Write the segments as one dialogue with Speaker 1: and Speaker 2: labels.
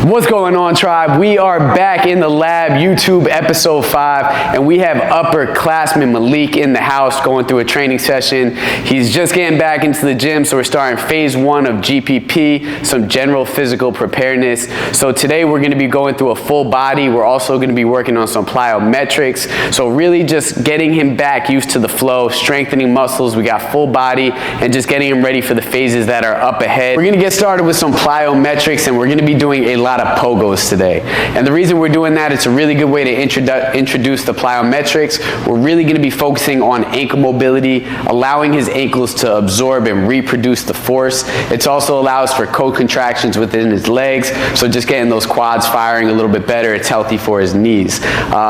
Speaker 1: What's going on, tribe? We are back in the lab, YouTube episode 5, and we have upperclassman Malik in the house going through a training session. He's just getting back into the gym, so we're starting phase 1 of GPP, some general physical preparedness. So today we're going to be going through a full body. We're also going to be working on some plyometrics. So really just getting him back used to the flow, strengthening muscles. We got full body and just getting him ready for the phases that are up ahead. We're going to get started with some plyometrics, and we're going to be doing a lot of Pogos today. And the reason we're doing that, it's a really good way to introduce the plyometrics. We're really going to be focusing on ankle mobility, allowing his ankles to absorb and reproduce the force. It also allows for co-contractions within his legs, so just getting those quads firing a little bit better. It's healthy for his knees.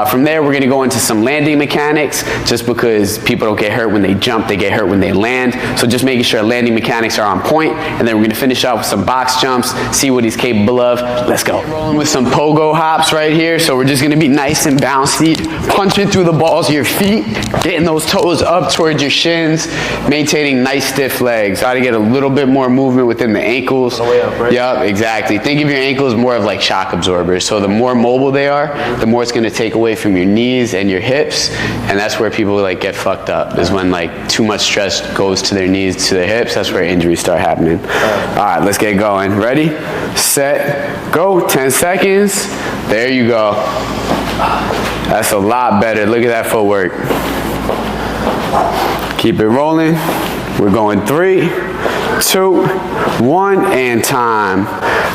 Speaker 1: From there, we're going to go into some landing mechanics, just because people don't get hurt when they jump, they get hurt when they land. So just making sure landing mechanics are on point, and then we're going to finish off with some box jumps, see what he's capable of. Let's go. Rolling with some pogo hops right here. So we're just going to be nice and bouncy, punching through the balls of your feet, getting those toes up towards your shins, maintaining nice stiff legs. Try to get a little bit more movement within the ankles.
Speaker 2: On the way up, right?
Speaker 1: Yep, exactly. Think of your ankles more of like shock absorbers. So the more mobile they are, the more it's going to take away from your knees and your hips, and that's where people like get fucked up, is when like too much stress goes to their knees, to their hips. That's where injuries start happening. All right, let's get going. Ready, set, go. 10 seconds. There you go. That's a lot better. Look at that footwork. Keep it rolling. We're going 3, 2, 1, and time.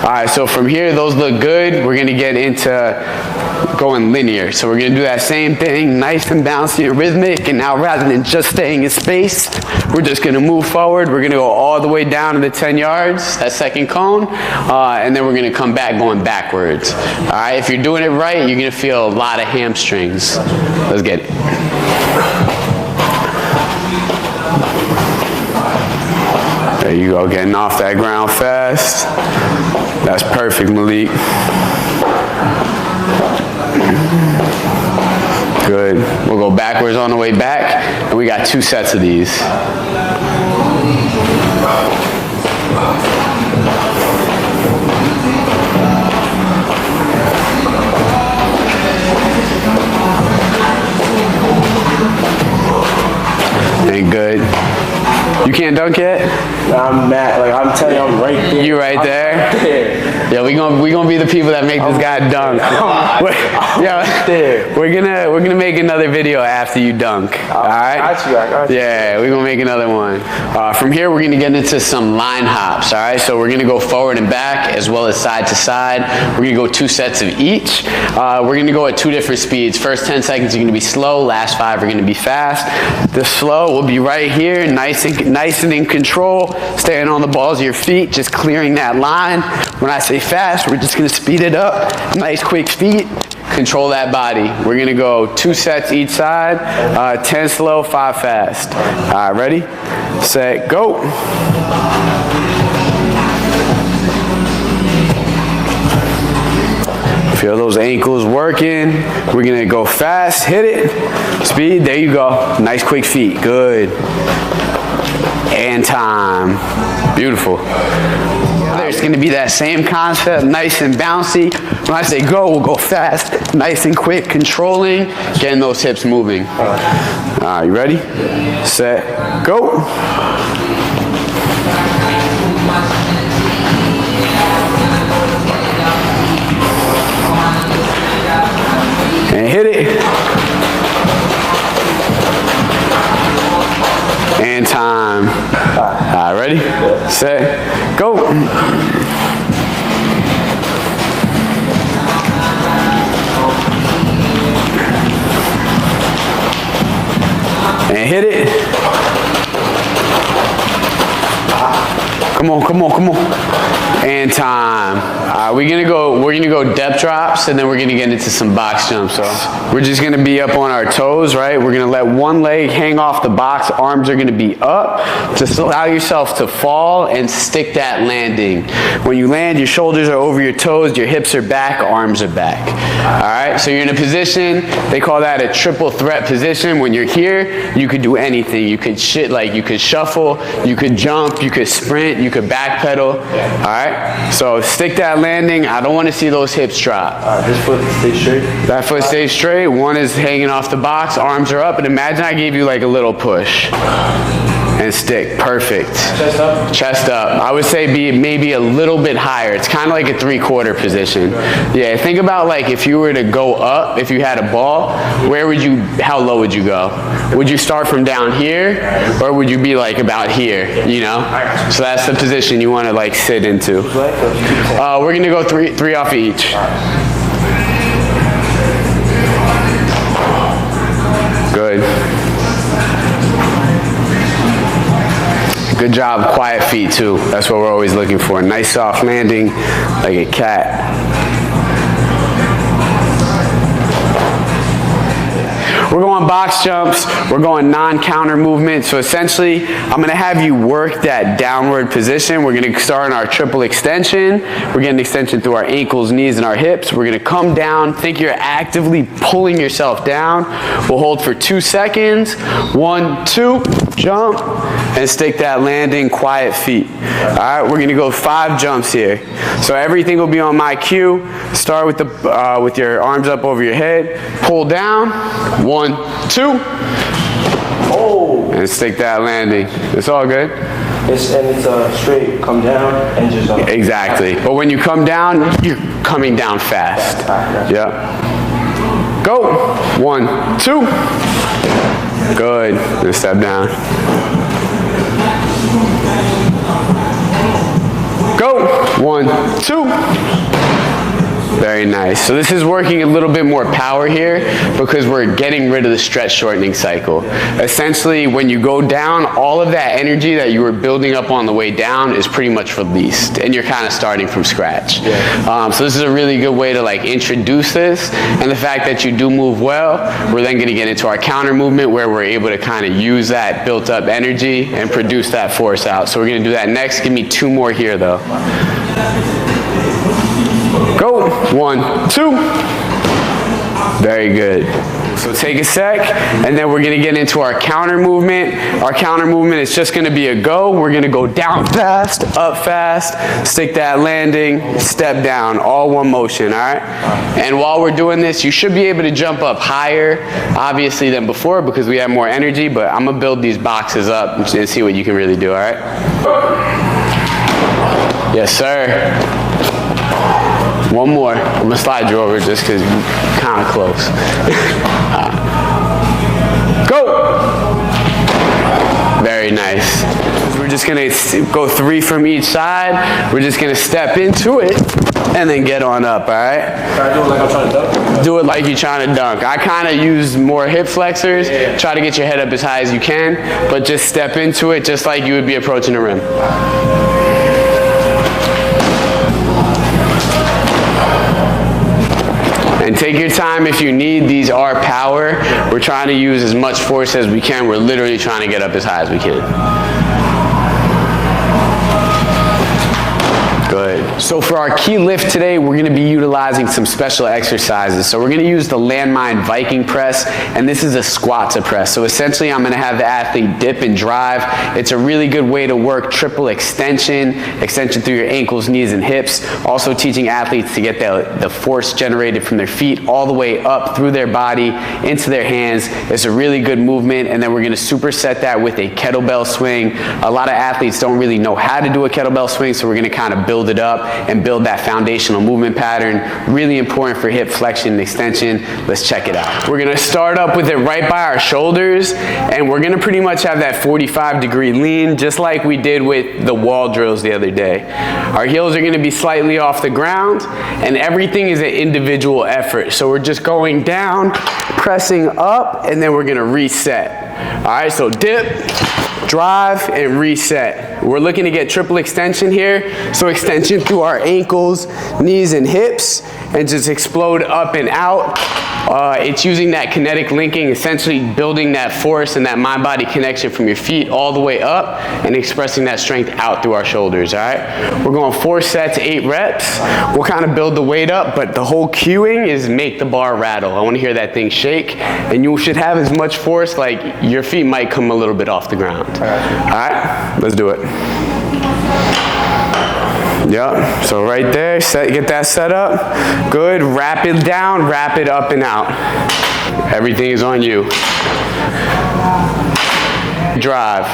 Speaker 1: All right, so from here, those look good. We're gonna get into going linear. So we're gonna do that same thing, nice and bouncy and rhythmic, and now rather than just staying in space, we're just gonna move forward. We're gonna go all the way down to the 10 yards, that second cone, and then we're gonna come back going backwards. All right, if you're doing it right, you're gonna feel a lot of hamstrings. Let's get it. There you go, getting off that ground fast. That's perfect, Malik. Good. We'll go backwards on the way back, and we got 2 sets of these. Ain't good. You can't dunk yet?
Speaker 2: I'm mad. Like, I'm telling you, I'm right there.
Speaker 1: You right there?
Speaker 2: Right there.
Speaker 1: Yeah, we gonna be the people that make this guy dunk. We're gonna make another video after you dunk. All right?
Speaker 2: I got you.
Speaker 1: Yeah, we're gonna make another one. From here, we're gonna get into some line hops. All right, so we're gonna go forward and back as well as side to side. We're gonna go 2 sets of each. We're gonna go at 2 different speeds. First 10 seconds are gonna be slow. Last 5 are gonna be fast. The slow will be right here, nice and in control, staying on the balls of your feet, just clearing that line. When I say fast, we're just gonna speed it up. Nice quick feet, control that body. We're gonna go 2 sets each side, 10 slow, 5 fast. All right, ready, set, go. Feel those ankles working. We're gonna go fast, hit it, speed, there you go. Nice quick feet, good. And time. Beautiful. It's going to be that same concept, nice and bouncy. When I say go, we'll go fast, nice and quick, controlling, getting those hips moving. All right, you ready? Set, go. And hit it. And time. All right, ready? Set, go. And hit it. Come on. And time. All right, we're gonna go depth drops, and then we're gonna get into some box jumps. So we're just gonna be up on our toes, right? We're gonna let one leg hang off the box, arms are gonna be up. Just allow yourself to fall and stick that landing. When you land, your shoulders are over your toes, your hips are back, arms are back. All right, so you're in a position, they call that a triple threat position. When you're here, you could do anything. You could you could shuffle, you could jump, you could sprint, you could backpedal. All right, so stick that landing. landing. I don't want to see those hips drop.
Speaker 2: This foot stays straight.
Speaker 1: That foot stays straight. One is hanging off the box. Arms are up. And imagine I gave you like a little push. And stick. Perfect.
Speaker 2: Chest up?
Speaker 1: Chest up. I would say be maybe a little bit higher. It's kind of like a 3/4 position. Yeah, think about like if you were to go up, if you had a ball, how low would you go? Would you start from down here, or would you be like about here, you know? So that's the position you want to like sit into. We're going to go three off each. Good. Good job, quiet feet too. That's what we're always looking for. Nice soft landing, like a cat. We're going box jumps, we're going non-counter movement. So essentially, I'm gonna have you work that downward position. We're gonna start in our triple extension. We're getting extension through our ankles, knees, and our hips. We're gonna come down, think you're actively pulling yourself down. We'll hold for 2 seconds. 1, 2, jump, and stick that landing, quiet feet. All right, we're gonna go 5 jumps here. So everything will be on my cue. Start with your arms up over your head, pull down, 1, 2, and stick that landing. It's all good.
Speaker 2: It's straight, come down, and just up.
Speaker 1: Exactly. But when you come down, you're coming down fast. Yeah. Go. 1, 2. Good. And step down. Go. 1, 2. Very nice. So this is working a little bit more power here because we're getting rid of the stretch shortening cycle. Essentially, when you go down, all of that energy that you were building up on the way down is pretty much released, and you're kind of starting from scratch. So this is a really good way to like introduce this, and the fact that you do move well, we're then going to get into our counter movement where we're able to kind of use that built up energy and produce that force out. So we're going to do that next. Give me 2 more here though. Go. 1, 2. Very good. So take a sec, and then we're gonna get into our counter movement. Our counter movement is just gonna be a go. We're gonna go down fast, up fast, stick that landing, step down, all one motion, all right? And while we're doing this, you should be able to jump up higher, obviously, than before because we have more energy, but I'm gonna build these boxes up and see what you can really do, all right? Yes, sir. 1 more. I'm gonna slide you over just because you're kind of close. Go! Very nice. We're just gonna go 3 from each side. We're just gonna step into it and then get on up, all right?
Speaker 2: Can I do it like I'm trying to dunk?
Speaker 1: Do it like you're trying to dunk. I kind of use more hip flexors. Try to get your head up as high as you can, but just step into it just like you would be approaching the rim. And take your time if you need. These are power. We're trying to use as much force as we can. We're literally trying to get up as high as we can. Good. So for our key lift today, we're going to be utilizing some special exercises. So we're going to use the Landmine Viking press, and this is a squat to press. So essentially, I'm going to have the athlete dip and drive. It's a really good way to work triple extension through your ankles, knees, and hips. Also teaching athletes to get the force generated from their feet all the way up through their body into their hands. It's a really good movement, and then we're going to superset that with a kettlebell swing. A lot of athletes don't really know how to do a kettlebell swing, so we're going to kind of build it up and build that foundational movement pattern. Really important for hip flexion and extension. Let's check it out. We're gonna start up with it right by our shoulders, and we're gonna pretty much have that 45-degree lean, just like we did with the wall drills the other day. Our heels are gonna be slightly off the ground, and everything is an individual effort. So we're just going down, pressing up, and then we're gonna reset. All right, so dip, drive, and reset. We're looking to get triple extension here. So extension through our ankles, knees, and hips, and just explode up and out. It's using that kinetic linking, essentially building that force and that mind-body connection from your feet all the way up and expressing that strength out through our shoulders, all right? We're going 4 sets, 8 reps. We'll kind of build the weight up, but the whole cueing is make the bar rattle. I want to hear that thing shake, and you should have as much force like your feet might come a little bit off the ground. All right, let's do it. Yep, so right there, get that set up. Good, wrap it down, wrap it up and out. Everything is on you. Drive.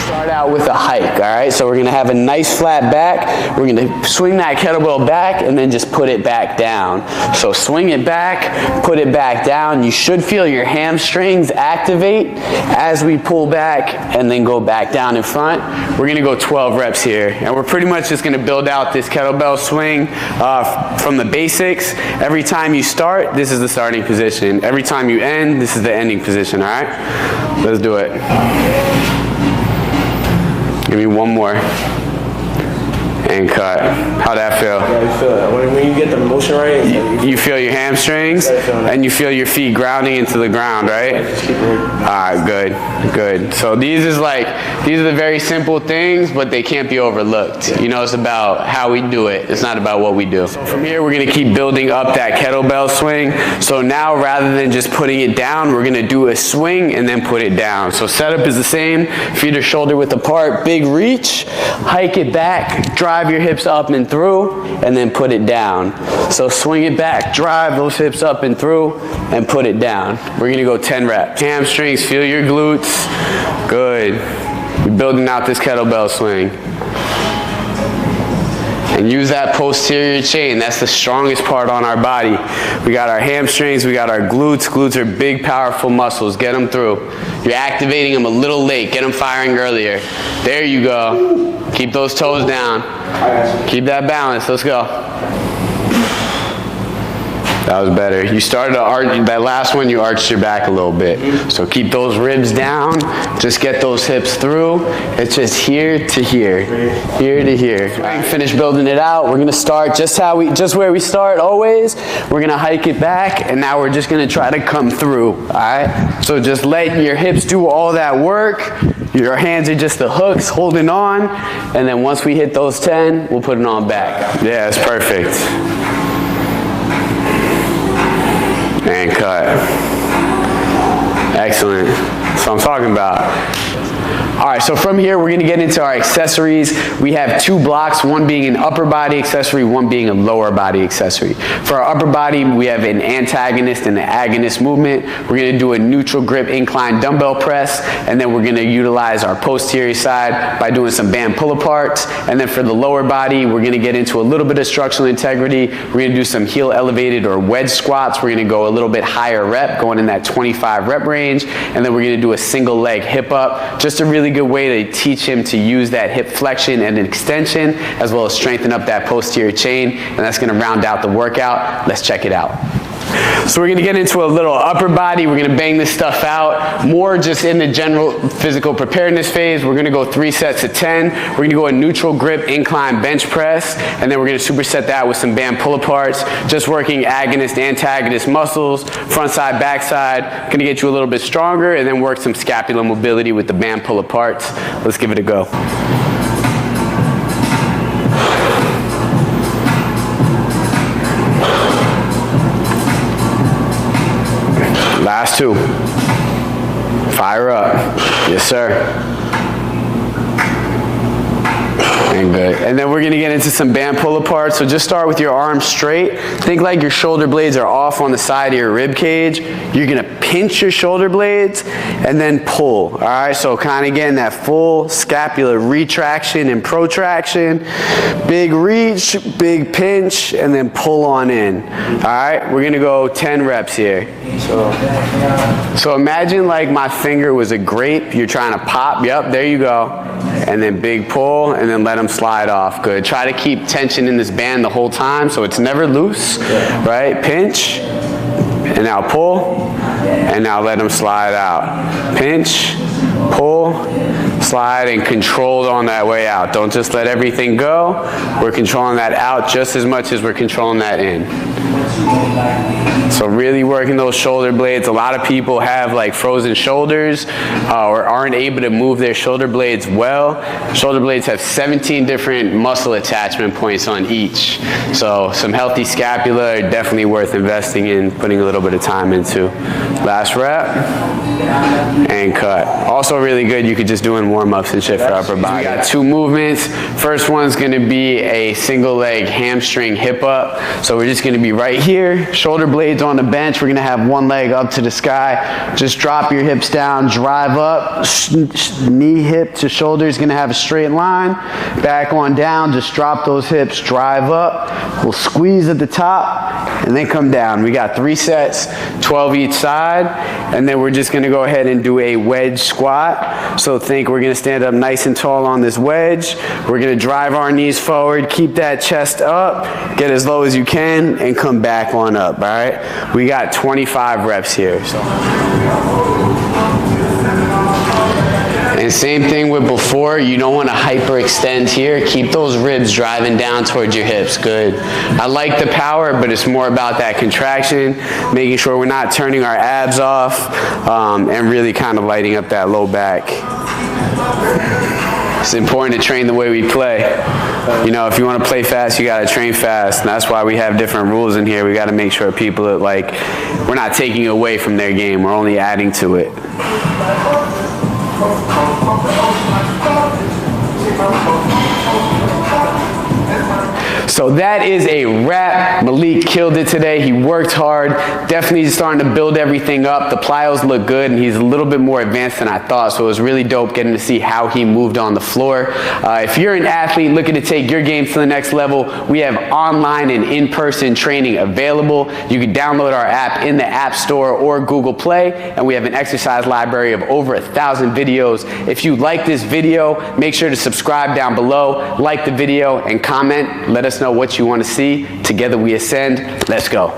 Speaker 1: Start out with a hike, all right? So we're gonna have a nice flat back. We're gonna swing that kettlebell back and then just put it back down. So swing it back, put it back down. You should feel your hamstrings activate as we pull back and then go back down in front. We're gonna go 12 reps here. And we're pretty much just gonna build out this kettlebell swing from the basics. Every time you start, this is the starting position. Every time you end, this is the ending position, all right? Let's do it. Give me one more. And cut. How'd that feel?
Speaker 2: Yeah, you feel it. When you get the motion right,
Speaker 1: you feel your hamstrings and you feel your feet grounding into the ground, right? Alright, good, good. So these are the very simple things, but they can't be overlooked. You know, it's about how we do it. It's not about what we do. So from here, we're gonna keep building up that kettlebell swing. So now, rather than just putting it down, we're gonna do a swing and then put it down. So setup is the same. Feet are shoulder width apart, big reach, hike it back, drive your hips up and through, and then put it down. So swing it back, drive those hips up and through, and put it down. We're gonna go 10 reps. Hamstrings, feel your glutes. Good. You're building out this kettlebell swing. And use that posterior chain. That's the strongest part on our body. We got our hamstrings, we got our glutes. Glutes are big, powerful muscles. Get them through. You're activating them a little late. Get them firing earlier. There you go. Keep those toes down. Keep that balance. Let's go. That was better. You started to arch, that last one you arched your back a little bit. So keep those ribs down. Just get those hips through. It's just here to here. Here to here. Finish building it out. We're gonna start just where we start always. We're gonna hike it back, and now we're just gonna try to come through. Alright? So just let your hips do all that work. Your hands are just the hooks holding on, and then once we hit those 10, we'll put it on back. Yeah, it's perfect. And cut. Excellent. That's what I'm talking about. All right, so from here, we're gonna get into our accessories. We have 2 blocks, one being an upper body accessory, one being a lower body accessory. For our upper body, we have an antagonist and an agonist movement. We're gonna do a neutral grip incline dumbbell press, and then we're gonna utilize our posterior side by doing some band pull-aparts. And then for the lower body, we're gonna get into a little bit of structural integrity. We're gonna do some heel elevated or wedge squats. We're gonna go a little bit higher rep, going in that 25 rep range. And then we're gonna do a single leg hip up, just a really good way to teach him to use that hip flexion and extension, as well as strengthen up that posterior chain, and that's gonna round out the workout. Let's check it out. So we're gonna get into a little upper body. We're gonna bang this stuff out, more just in the general physical preparedness phase. We're gonna go 3 sets of 10. We're gonna go a neutral grip incline bench press, and then we're gonna superset that with some band pull-aparts, just working agonist, antagonist muscles, front side, back side. Gonna get you a little bit stronger, and then work some scapular mobility with the band pull-aparts. Let's give it a go. Last 2. Fire up. Yes, sir. And good. And then we're gonna get into some band pull-aparts. So just start with your arms straight. Think like your shoulder blades are off on the side of your rib cage. You're gonna pinch your shoulder blades and then pull. All right, so kind of getting that full scapular retraction and protraction. Big reach, big pinch, and then pull on in. All right, we're gonna go 10 reps here. So imagine like my finger was a grape. You're trying to pop. Yep, there you go. And then big pull, and then let them slide off. Good. Try to keep tension in this band the whole time so it's never loose, right? Pinch, and now pull, and now let them slide out. Pinch, pull, slide, and controlled on that way out. Don't just let everything go. We're controlling that out just as much as we're controlling that in. So really working those shoulder blades. A lot of people have like frozen shoulders or aren't able to move their shoulder blades well. Shoulder blades have 17 different muscle attachment points on each. So some healthy scapula are definitely worth investing in, putting a little bit of time into. Last rep, and cut. Also really good, you could just do in one. warm-ups and shit for upper body. We got 2 movements. First one's gonna be a single leg hamstring hip up. So we're just gonna be right here, shoulder blades on the bench. We're gonna have one leg up to the sky. Just drop your hips down, drive up, knee hip to shoulder is gonna have a straight line. Back on down, just drop those hips, drive up. We'll squeeze at the top and then come down. We got 3 sets, 12 each side, and then we're just gonna go ahead and do a wedge squat. So think we're gonna stand up nice and tall on this wedge. We're gonna drive our knees forward, keep that chest up, get as low as you can, and come back on up, all right? We got 25 reps here. And same thing with before, you don't want to hyperextend here. Keep those ribs driving down towards your hips, good. I like the power, but it's more about that contraction, making sure we're not turning our abs off, and really kind of lighting up that low back. It's important to train the way we play. You know, if you want to play fast, you got to train fast. And that's why we have different rules in here. We got to make sure people are like, we're not taking away from their game, we're only adding to it. So that is a wrap. Malik killed it today. He worked hard. Definitely starting to build everything up. The plyos look good, and he's a little bit more advanced than I thought. So it was really dope getting to see how he moved on the floor. If you're an athlete looking to take your game to the next level, we have online and in-person training available. You can download our app in the App Store or Google Play, and we have an exercise library of over 1,000 videos. If you like this video, make sure to subscribe down below, like the video, and comment. Let us know what you want to see. Together we ascend. Let's go.